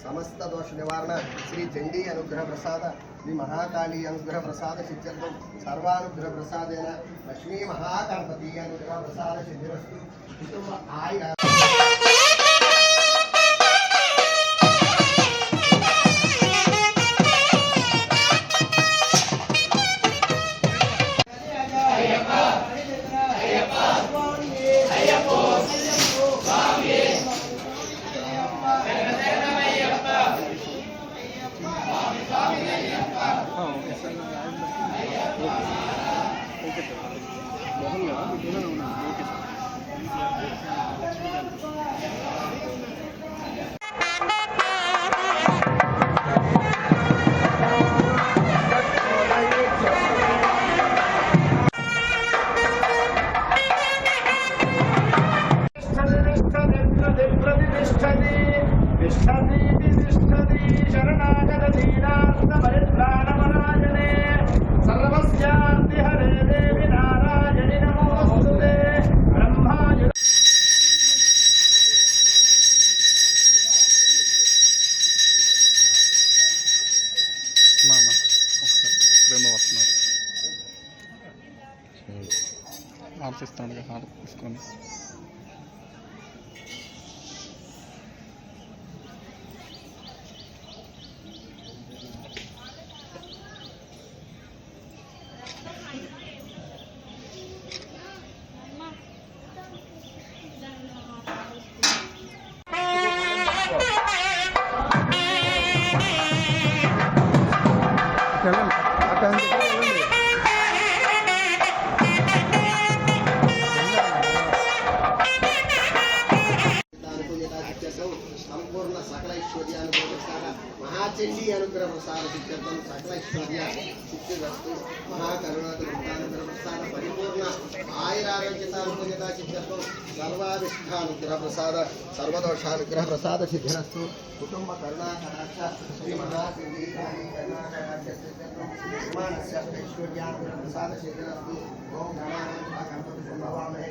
समस्त दोष निवारण श्री चंडी अनुग्रह प्रसाद श्री महाकाली अनुग्रह प्रसाद सिद्ध्यर्थम सर्वानुग्रह प्रसादेन लक्ष्मी महागणपति अनुग्रह प्रसाद सिद्धिरस्तु कुटुंब आय ఆర్టిస్తాను హార్ తీసుకొని संपूर्ण सकल ऐश्वर्यानुग्रह महाचंडी अनुग्रह प्रसाद सिद्ध्यर्थम सकल ऐश्वर्य सिद्धिरस्तु महाकरुणानुग्रह प्रसाद परिपूर्ण आयुरारोग्यता सिद्ध्यर्थम सर्वाभिष्टानुग्रह प्रसाद सर्वदोषानुग्रह प्रसाद सिद्धिरस्तु कुटुंब करुणा कटाक्ष श्री महाचंडी करुणा कटाक्ष सिद्ध्यर्थम ऐश्वर्यानुग्रह प्रसाद सिद्धिरस्तु ओम नमः गणपति संभवामहे।